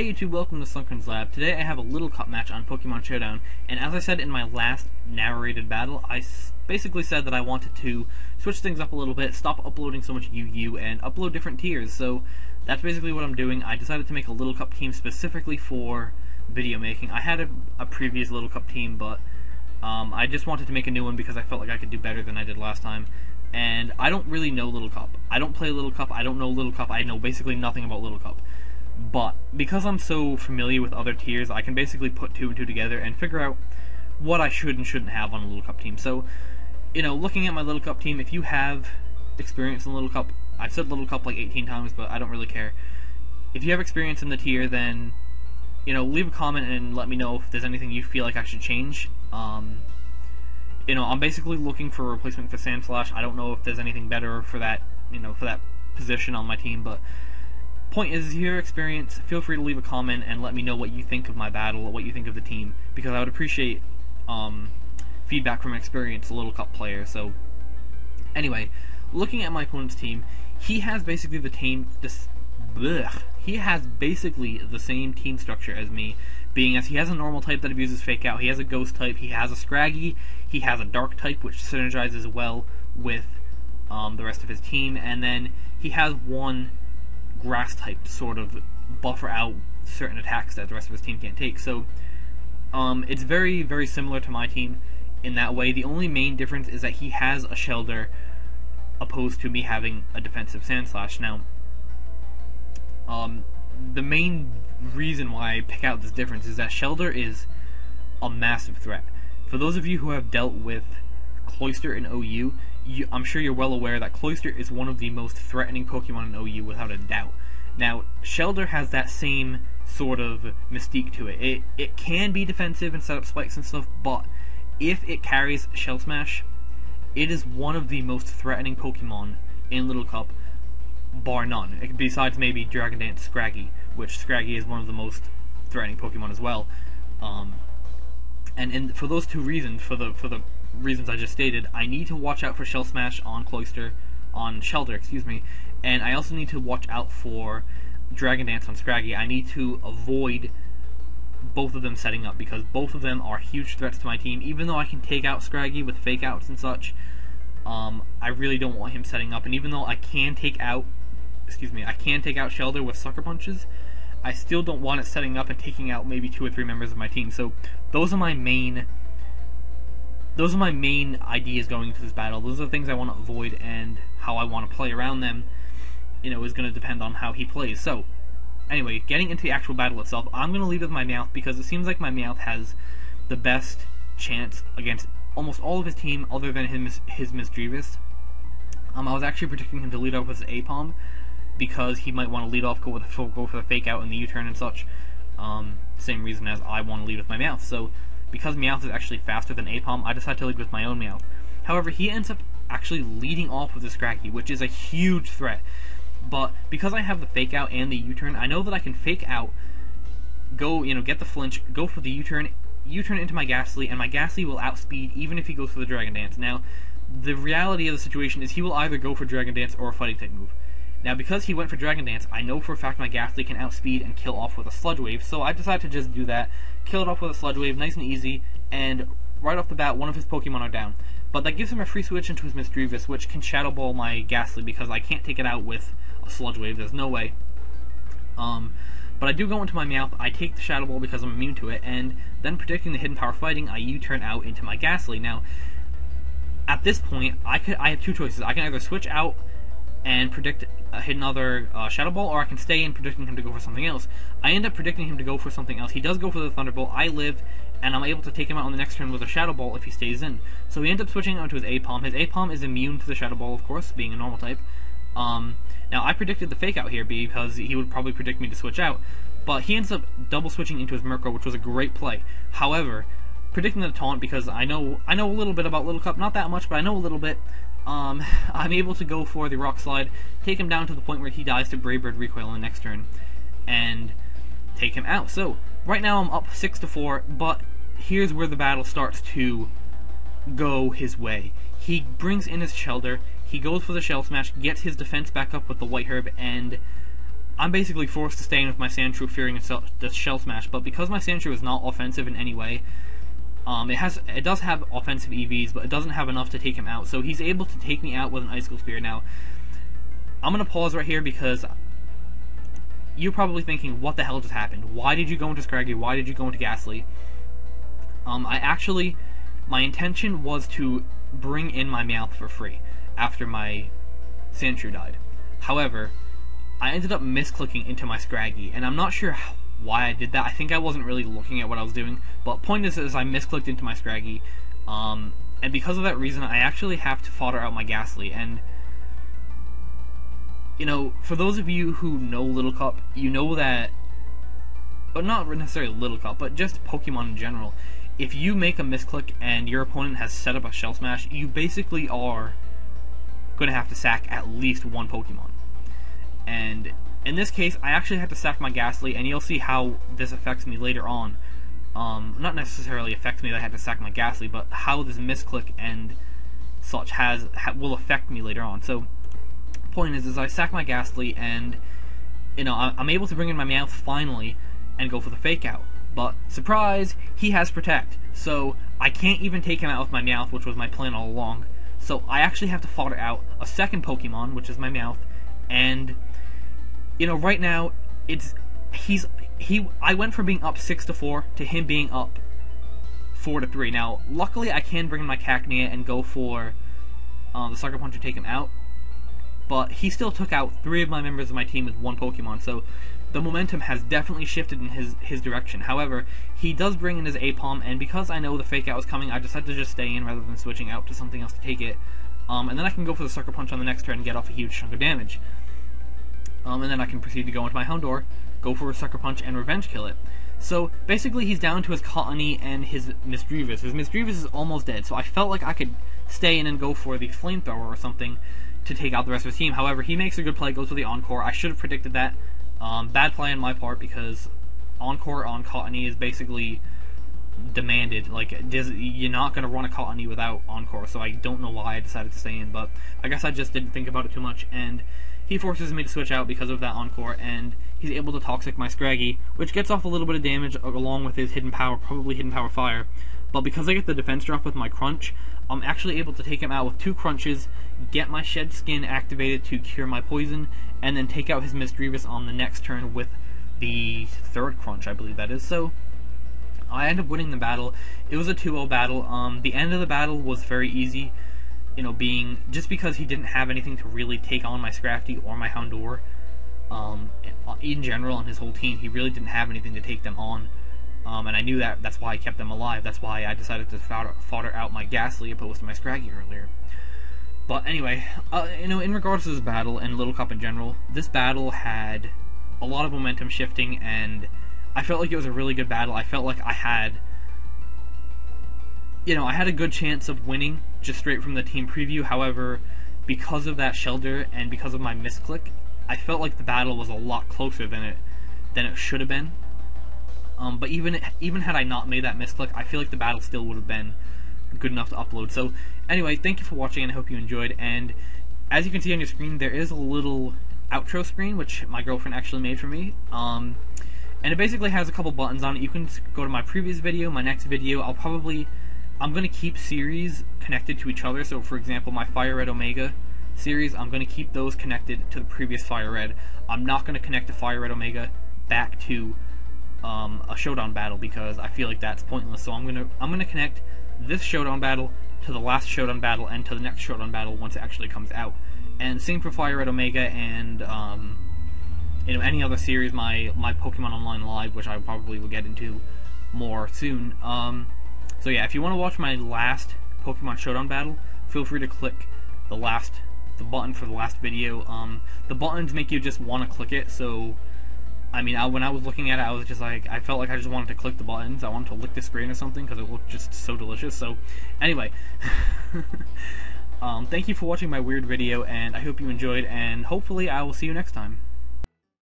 Hey YouTube, welcome to Sunkerns Lab. Today I have a little cup match on Pokemon Showdown, and as I said in my last narrated battle, I basically said that I wanted to switch things up a little bit, stop uploading so much UU, and upload different tiers, so that's basically what I'm doing. I decided to make a little cup team specifically for video making. I had a previous little cup team, but I just wanted to make a new one because I felt like I could do better than I did last time. And I don't really know Little Cup. I don't play Little Cup, I don't know Little Cup, I know basically nothing about Little Cup. But because I'm so familiar with other tiers, I can basically put two and two together and figure out what I should and shouldn't have on a Little Cup team. So, you know, looking at my Little Cup team, if you have experience in Little Cup, I've said Little Cup like 18 times, but I don't really care. If you have experience in the tier, then, you know, leave a comment and let me know if there's anything you feel like I should change. You know, I'm basically looking for a replacement for Sandslash. I don't know if there's anything better for that, you know, for that position on my team, but point is, your experience, feel free to leave a comment and let me know what you think of my battle, or what you think of the team, because I would appreciate feedback from an experienced Little Cup player. So, anyway, looking at my opponent's team, he has basically the same team structure as me, being as he has a normal type that abuses Fake Out, he has a Ghost type, he has a Scraggy, he has a Dark type, which synergizes well with the rest of his team, and then he has one Grass type to sort of buffer out certain attacks that the rest of his team can't take. So it's very, very similar to my team in that way. The only main difference is that he has a Shelter opposed to me having a defensive Sandslash. Now, the main reason why I pick out this difference is that Shelter is a massive threat. For those of you who have dealt with Cloyster in OU, I'm sure you're well aware that Cloyster is one of the most threatening Pokemon in OU without a doubt. Now, Shelter has that same sort of mystique to it. It can be defensive and set up spikes and stuff, but if it carries Shell Smash, it is one of the most threatening Pokemon in Little Cup, bar none. Besides maybe Dragon Dance Scraggy, which Scraggy is one of the most threatening Pokemon as well. And for those two reasons, for the reasons I just stated, I need to watch out for Shell Smash on Shelter, excuse me, and I also need to watch out for Dragon Dance on Scraggy. I need to avoid both of them setting up, because both of them are huge threats to my team. Even though I can take out Scraggy with Fake Outs and such, I really don't want him setting up, and even though I can take out Shelter with Sucker Punches, I still don't want it setting up and taking out maybe 2 or 3 members of my team. So those are my main ideas going into this battle. Those are the things I want to avoid, and how I want to play around them, you know, is going to depend on how he plays. So, anyway, getting into the actual battle itself, I'm going to lead with my Meowth, because it seems like my Meowth has the best chance against almost all of his team other than his Misdreavus. I was actually predicting him to lead off with his Apom, because he might want to lead off, go for the Fake Out and the U-turn and such. Same reason as I want to lead with my Meowth. So, because Meowth is actually faster than Apom, I decided to lead with my own Meowth. However, he ends up actually leading off with the Scraggy, which is a huge threat. But because I have the Fake Out and the U-turn, I know that I can Fake Out, go, you know, get the flinch, go for the U-turn into my Ghastly, and my Ghastly will outspeed even if he goes for the Dragon Dance. Now, the reality of the situation is he will either go for Dragon Dance or a Fighting type move. Now, because he went for Dragon Dance, I know for a fact my Ghastly can outspeed and kill off with a Sludge Wave, so I decided to just do that, kill it off with a Sludge Wave, nice and easy, and right off the bat, one of his Pokemon are down. But that gives him a free switch into his Misdreavus, which can Shadow Ball my Ghastly, because I can't take it out with a Sludge Wave, there's no way. But I do go into my Meowth, I take the Shadow Ball because I'm immune to it, and then predicting the Hidden Power Fighting, I U-turn out into my Ghastly. Now, at this point, I have 2 choices. I can either switch out and hit another Shadow Ball, or I can stay in predicting him to go for something else. I end up predicting him to go for something else. He does go for the Thunderbolt, I live, and I'm able to take him out on the next turn with a Shadow Ball if he stays in. So he ends up switching out to his Apom. His Apom is immune to the Shadow Ball, of course, being a normal type. Now, I predicted the Fake Out here because he would probably predict me to switch out, but he ends up double switching into his Murkrow, which was a great play. However, predicting the Taunt, because I know a little bit about Little Cup, not that much, but I know a little bit, I'm able to go for the Rock Slide, take him down to the point where he dies to Brave Bird Recoil on the next turn, and take him out. So, right now I'm up 6-4, but here's where the battle starts to go his way. He brings in his Shelter, he goes for the Shell Smash, gets his defense back up with the White Herb, and I'm basically forced to stay in with my Sandshrew, fearing the Shell Smash. But because my Sandshrew is not offensive in any way, it does have offensive EVs, but it doesn't have enough to take him out. So he's able to take me out with an Icicle Spear. Now, I'm going to pause right here because you're probably thinking, what the hell just happened? Why did you go into Scraggy? Why did you go into Ghastly? My intention was to bring in my Meowth for free after my Sandshrew died. However, I ended up misclicking into my Scraggy, and I'm not sure why I did that. I think I wasn't really looking at what I was doing, but point is I misclicked into my Scraggy, and because of that reason, I actually have to fodder out my Ghastly. And you know, for those of you who know Little Cup, you know that, but not necessarily Little Cup, but just Pokemon in general, if you make a misclick and your opponent has set up a Shell Smash, you basically are going to have to sack at least one Pokemon. And in this case, I actually had to sack my Ghastly, and you'll see how this affects me later on. Not necessarily affects me that I had to sack my Ghastly, but how this misclick and such will affect me later on. So, point is I sack my Ghastly, and you know, I'm able to bring in my Meowth finally and go for the Fake Out. But surprise, he has Protect, so I can't even take him out with my Meowth, which was my plan all along. So I actually have to fodder out a second Pokemon, which is my Meowth, and you know, right now I went from being up 6-4 to him being up 4-3. Now, luckily, I can bring in my Cacnea and go for the Sucker Punch and take him out, but he still took out 3 of my members of my team with 1 Pokemon, so the momentum has definitely shifted in his direction. However, he does bring in his Apom, and because I know the Fake Out is coming, I decided to just stay in rather than switching out to something else to take it, and then I can go for the Sucker Punch on the next turn and get off a huge chunk of damage. And then I can proceed to go into my Houndour, go for a Sucker Punch, and Revenge Kill it. So, basically, he's down to his Cottony and his Misdreavus. His Misdreavus is almost dead, so I felt like I could stay in and go for the Flamethrower or something to take out the rest of his team. However, he makes a good play, goes for the Encore. I should have predicted that. Bad play on my part, because Encore on Cottony is basically demanded. Like, you're not going to run a Cottony without Encore, so I don't know why I decided to stay in, but I guess I just didn't think about it too much, and he forces me to switch out because of that Encore, and he's able to Toxic my Scraggy, which gets off a little bit of damage along with his Hidden Power, probably Hidden Power Fire. But because I get the defense drop with my Crunch, I'm actually able to take him out with 2 Crunches, get my Shed Skin activated to cure my poison, and then take out his Misdreavus on the next turn with the 3rd Crunch, I believe that is. So, I end up winning the battle. It was a 2-0 battle. The end of the battle was very easy. You know, just because he didn't have anything to really take on my Scrafty or my Houndour, in general, on his whole team, he really didn't have anything to take them on, and I knew that. That's why I kept them alive. That's why I decided to fodder out my Ghastly opposed to my Scraggy earlier. But anyway, you know, in regards to this battle and Little Cup in general, this battle had a lot of momentum shifting, and I felt like it was a really good battle. I felt like I had a good chance of winning just straight from the team preview. However, because of that Shelter and because of my misclick, I felt like the battle was a lot closer than it should have been. But even had I not made that misclick, I feel like the battle still would have been good enough to upload. So anyway, thank you for watching, and I hope you enjoyed. And as you can see on your screen, there is a little outro screen which my girlfriend actually made for me. And it basically has a couple buttons on it. You can go to my previous video, my next video. I'm going to keep series connected to each other. So, for example, my Fire Red Omega series, I'm going to keep those connected to the previous Fire Red. I'm not going to connect the Fire Red Omega back to a Showdown battle because I feel like that's pointless. So I'm going to connect this Showdown battle to the last Showdown battle and to the next Showdown battle once it actually comes out. And same for Fire Red Omega and any other series, my Pokemon Online Live, which I probably will get into more soon. So yeah, if you want to watch my last Pokemon Showdown battle, feel free to click the button for the last video. The buttons make you just want to click it, so I mean, when I was looking at it, I was just like, I felt like I just wanted to click the buttons. I wanted to lick the screen or something because it looked just so delicious. So anyway, thank you for watching my weird video, and I hope you enjoyed, and hopefully I will see you next time.